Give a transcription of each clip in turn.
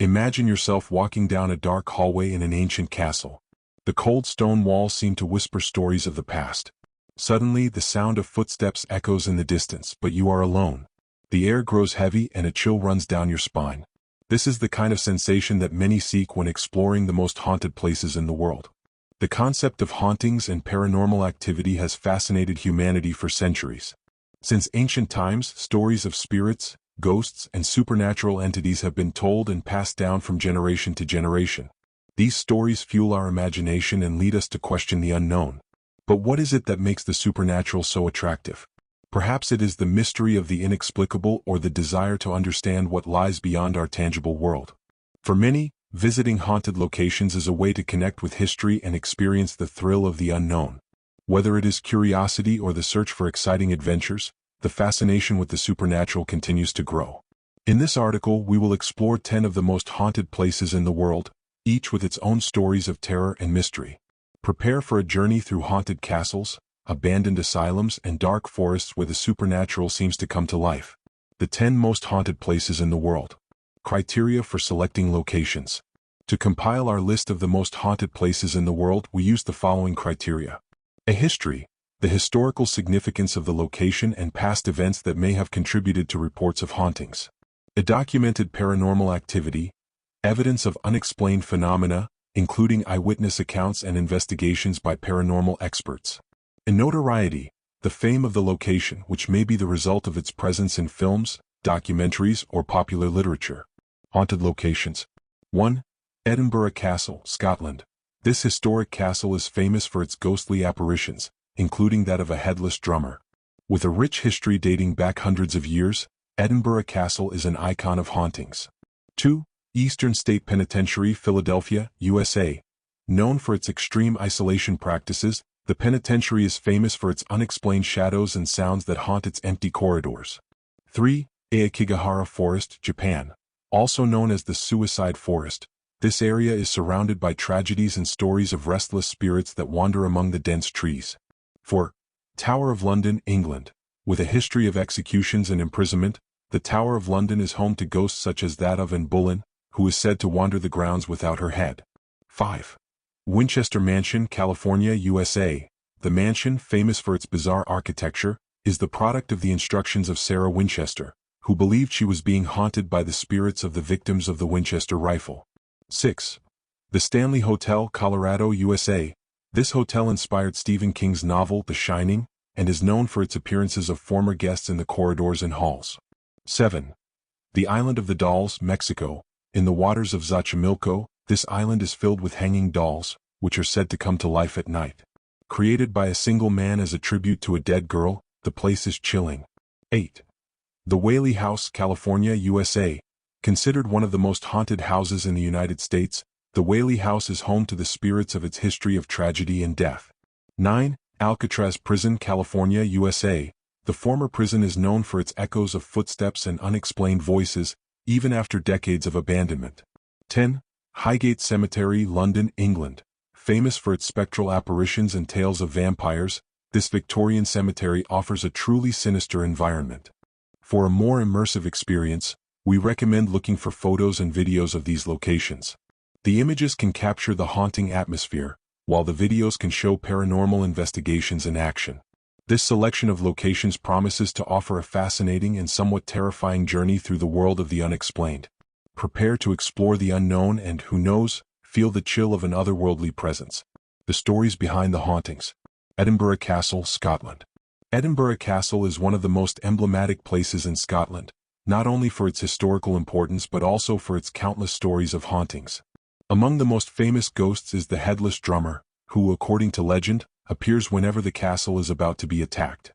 Imagine yourself walking down a dark hallway in an ancient castle. The cold stone walls seem to whisper stories of the past. Suddenly, the sound of footsteps echoes in the distance, but you are alone. The air grows heavy and a chill runs down your spine. This is the kind of sensation that many seek when exploring the most haunted places in the world. The concept of hauntings and paranormal activity has fascinated humanity for centuries. Since ancient times, stories of spirits, ghosts, and supernatural entities have been told and passed down from generation to generation. These stories fuel our imagination and lead us to question the unknown. But what is it that makes the supernatural so attractive? Perhaps it is the mystery of the inexplicable or the desire to understand what lies beyond our tangible world. For many, visiting haunted locations is a way to connect with history and experience the thrill of the unknown. Whether it is curiosity or the search for exciting adventures, the fascination with the supernatural continues to grow. In this article, we will explore 10 of the most haunted places in the world, each with its own stories of terror and mystery. Prepare for a journey through haunted castles, abandoned asylums, and dark forests where the supernatural seems to come to life. The 10 most haunted places in the world. Criteria for selecting locations. To compile our list of the most haunted places in the world, we use the following criteria. A history, the historical significance of the location and past events that may have contributed to reports of hauntings. A documented paranormal activity, evidence of unexplained phenomena, including eyewitness accounts and investigations by paranormal experts. A notoriety, the fame of the location, which may be the result of its presence in films, documentaries, or popular literature. Haunted locations. 1. Edinburgh Castle, Scotland. This historic castle is famous for its ghostly apparitions, including that of a headless drummer. With a rich history dating back hundreds of years, Edinburgh Castle is an icon of hauntings. 2. Eastern State Penitentiary, Philadelphia, USA. Known for its extreme isolation practices, the penitentiary is famous for its unexplained shadows and sounds that haunt its empty corridors. 3. Aokigahara Forest, Japan. Also known as the Suicide Forest, this area is surrounded by tragedies and stories of restless spirits that wander among the dense trees. 4. Tower of London, England. With a history of executions and imprisonment, the Tower of London is home to ghosts such as that of Anne Boleyn, who is said to wander the grounds without her head. 5. Winchester Mansion, California, USA. The mansion, famous for its bizarre architecture, is the product of the instructions of Sarah Winchester, who believed she was being haunted by the spirits of the victims of the Winchester rifle. 6. The Stanley Hotel, Colorado, USA. This hotel inspired Stephen King's novel The Shining, and is known for its appearances of former guests in the corridors and halls. 7. The Island of the Dolls, Mexico. In the waters of Xochimilco, this island is filled with hanging dolls, which are said to come to life at night. Created by a single man as a tribute to a dead girl, the place is chilling. 8. The Whaley House, California, USA. Considered one of the most haunted houses in the United States, the Whaley House is home to the spirits of its history of tragedy and death. 9. Alcatraz Prison, California, USA. The former prison is known for its echoes of footsteps and unexplained voices, even after decades of abandonment. 10. Highgate Cemetery, London, England. Famous for its spectral apparitions and tales of vampires, this Victorian cemetery offers a truly sinister environment. For a more immersive experience, we recommend looking for photos and videos of these locations. The images can capture the haunting atmosphere, while the videos can show paranormal investigations in action. This selection of locations promises to offer a fascinating and somewhat terrifying journey through the world of the unexplained. Prepare to explore the unknown and, who knows, feel the chill of an otherworldly presence. The stories behind the hauntings. Edinburgh Castle, Scotland. Edinburgh Castle is one of the most emblematic places in Scotland, not only for its historical importance but also for its countless stories of hauntings. Among the most famous ghosts is the Headless Drummer, who, according to legend, appears whenever the castle is about to be attacked.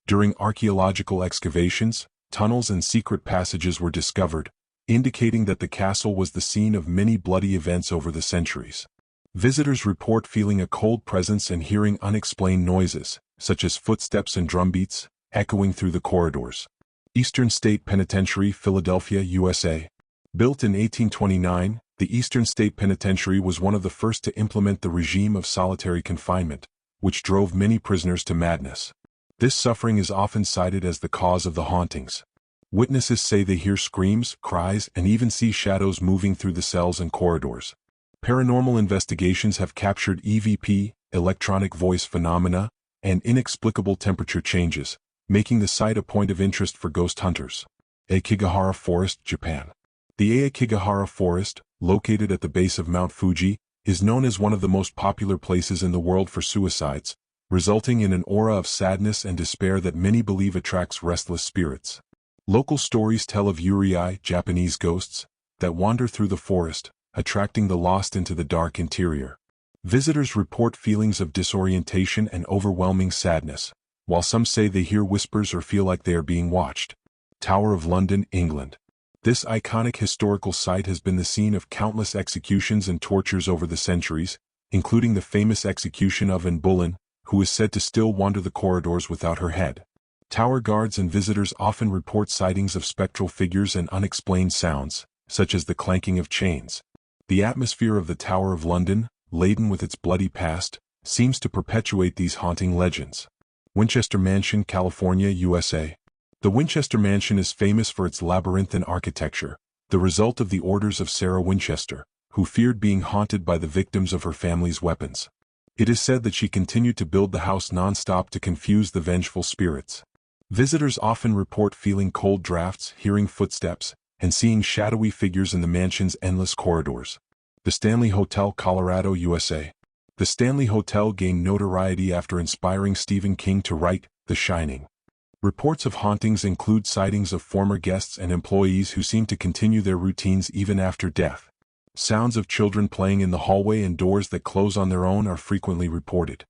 During archaeological excavations, tunnels and secret passages were discovered, indicating that the castle was the scene of many bloody events over the centuries. Visitors report feeling a cold presence and hearing unexplained noises, such as footsteps and drumbeats, echoing through the corridors. Eastern State Penitentiary, Philadelphia, USA. Built in 1829, the Eastern State Penitentiary was one of the first to implement the regime of solitary confinement, which drove many prisoners to madness. This suffering is often cited as the cause of the hauntings. Witnesses say they hear screams, cries, and even see shadows moving through the cells and corridors. Paranormal investigations have captured EVP, electronic voice phenomena, and inexplicable temperature changes, making the site a point of interest for ghost hunters. Aokigahara Forest, Japan. The Aokigahara Forest, located at the base of Mount Fuji, is known as one of the most popular places in the world for suicides, resulting in an aura of sadness and despair that many believe attracts restless spirits. Local stories tell of yurei, Japanese ghosts, that wander through the forest, attracting the lost into the dark interior. Visitors report feelings of disorientation and overwhelming sadness, while some say they hear whispers or feel like they are being watched. Tower of London, England. This iconic historical site has been the scene of countless executions and tortures over the centuries, including the famous execution of Anne Boleyn, who is said to still wander the corridors without her head. Tower guards and visitors often report sightings of spectral figures and unexplained sounds, such as the clanking of chains. The atmosphere of the Tower of London, laden with its bloody past, seems to perpetuate these haunting legends. Winchester Mansion, California, USA. The Winchester Mansion is famous for its labyrinthine architecture, the result of the orders of Sarah Winchester, who feared being haunted by the victims of her family's weapons. It is said that she continued to build the house non-stop to confuse the vengeful spirits. Visitors often report feeling cold drafts, hearing footsteps, and seeing shadowy figures in the mansion's endless corridors. The Stanley Hotel, Colorado, USA. The Stanley Hotel gained notoriety after inspiring Stephen King to write The Shining. Reports of hauntings include sightings of former guests and employees who seem to continue their routines even after death. Sounds of children playing in the hallway and doors that close on their own are frequently reported.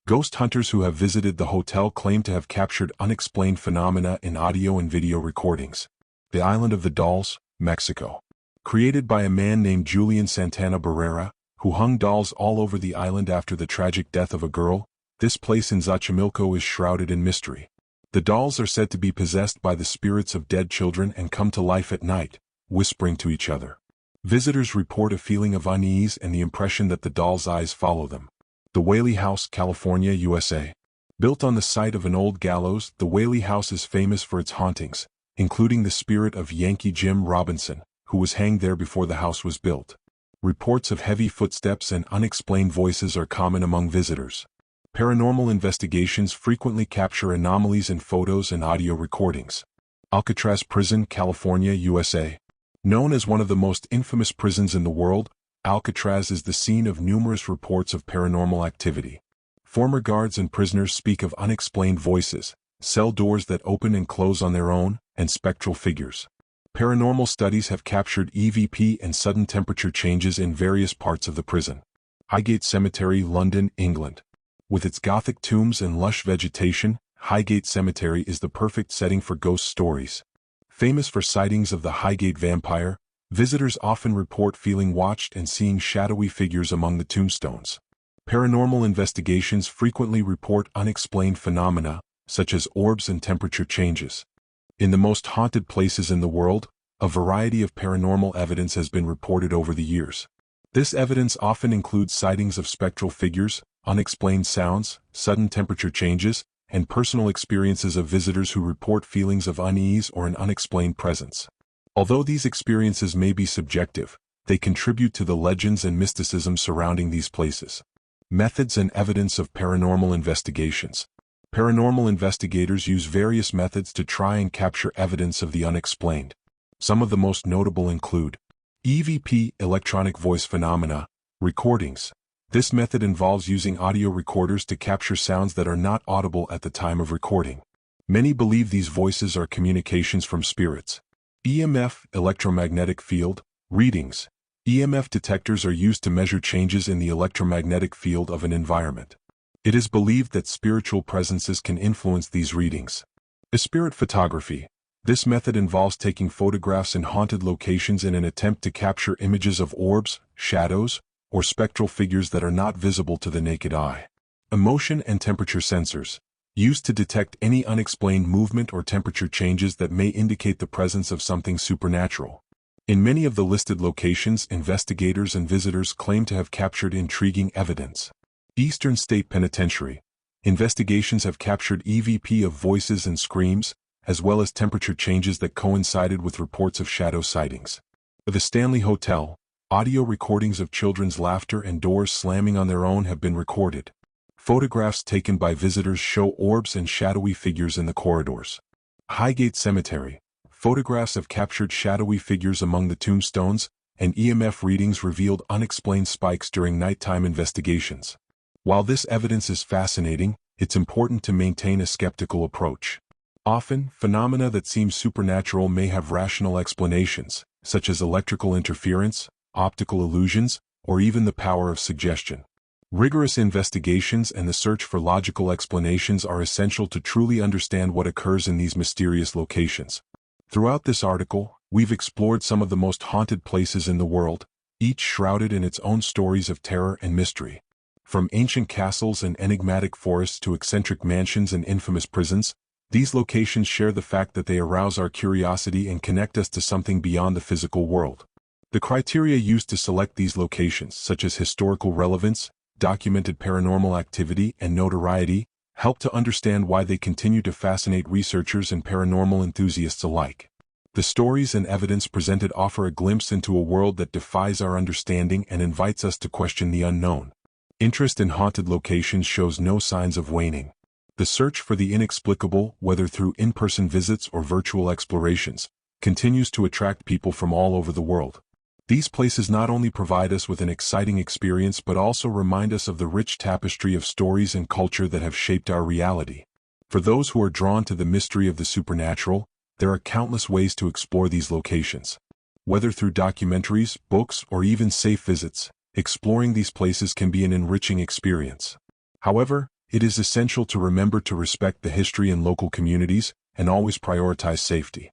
Ghost hunters who have visited the hotel claim to have captured unexplained phenomena in audio and video recordings. The Island of the Dolls, Mexico. Created by a man named Julian Santana Barrera, who hung dolls all over the island after the tragic death of a girl, this place in Xochimilco is shrouded in mystery. The dolls are said to be possessed by the spirits of dead children and come to life at night, whispering to each other. Visitors report a feeling of unease and the impression that the dolls' eyes follow them. The Whaley House, California, USA. Built on the site of an old gallows, the Whaley House is famous for its hauntings, including the spirit of Yankee Jim Robinson, who was hanged there before the house was built. Reports of heavy footsteps and unexplained voices are common among visitors. Paranormal investigations frequently capture anomalies in photos and audio recordings. Alcatraz Prison, California, USA. Known as one of the most infamous prisons in the world, Alcatraz is the scene of numerous reports of paranormal activity. Former guards and prisoners speak of unexplained voices, cell doors that open and close on their own, and spectral figures. Paranormal studies have captured EVP and sudden temperature changes in various parts of the prison. Highgate Cemetery, London, England. With its Gothic tombs and lush vegetation, Highgate Cemetery is the perfect setting for ghost stories. Famous for sightings of the Highgate vampire, visitors often report feeling watched and seeing shadowy figures among the tombstones. Paranormal investigations frequently report unexplained phenomena, such as orbs and temperature changes. In the most haunted places in the world, a variety of paranormal evidence has been reported over the years. This evidence often includes sightings of spectral figures, unexplained sounds, sudden temperature changes, and personal experiences of visitors who report feelings of unease or an unexplained presence. Although these experiences may be subjective, they contribute to the legends and mysticism surrounding these places. Methods and evidence of paranormal investigations. Paranormal investigators use various methods to try and capture evidence of the unexplained. Some of the most notable include EVP, electronic voice phenomena, recordings. This method involves using audio recorders to capture sounds that are not audible at the time of recording. Many believe these voices are communications from spirits. EMF, electromagnetic field, readings. EMF detectors are used to measure changes in the electromagnetic field of an environment. It is believed that spiritual presences can influence these readings. Spirit photography. This method involves taking photographs in haunted locations in an attempt to capture images of orbs, shadows, or spectral figures that are not visible to the naked eye. Emotion and temperature sensors. Used to detect any unexplained movement or temperature changes that may indicate the presence of something supernatural. In many of the listed locations, investigators and visitors claim to have captured intriguing evidence. Eastern State Penitentiary. Investigations have captured EVP of voices and screams, as well as temperature changes that coincided with reports of shadow sightings. At the Stanley Hotel, audio recordings of children's laughter and doors slamming on their own have been recorded. Photographs taken by visitors show orbs and shadowy figures in the corridors. Highgate Cemetery, photographs have captured shadowy figures among the tombstones, and EMF readings revealed unexplained spikes during nighttime investigations. While this evidence is fascinating, it's important to maintain a skeptical approach. Often, phenomena that seem supernatural may have rational explanations, such as electrical interference, optical illusions, or even the power of suggestion. Rigorous investigations and the search for logical explanations are essential to truly understand what occurs in these mysterious locations. Throughout this article, we've explored some of the most haunted places in the world, each shrouded in its own stories of terror and mystery. From ancient castles and enigmatic forests to eccentric mansions and infamous prisons, these locations share the fact that they arouse our curiosity and connect us to something beyond the physical world. The criteria used to select these locations, such as historical relevance, documented paranormal activity, and notoriety, help to understand why they continue to fascinate researchers and paranormal enthusiasts alike. The stories and evidence presented offer a glimpse into a world that defies our understanding and invites us to question the unknown. Interest in haunted locations shows no signs of waning. The search for the inexplicable, whether through in-person visits or virtual explorations, continues to attract people from all over the world. These places not only provide us with an exciting experience but also remind us of the rich tapestry of stories and culture that have shaped our reality. For those who are drawn to the mystery of the supernatural, there are countless ways to explore these locations. Whether through documentaries, books, or even safe visits, exploring these places can be an enriching experience. However, it is essential to remember to respect the history in local communities and always prioritize safety.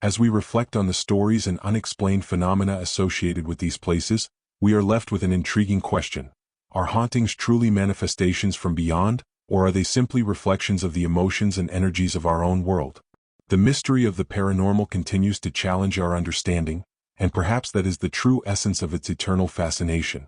As we reflect on the stories and unexplained phenomena associated with these places, we are left with an intriguing question. Are hauntings truly manifestations from beyond, or are they simply reflections of the emotions and energies of our own world? The mystery of the paranormal continues to challenge our understanding, and perhaps that is the true essence of its eternal fascination.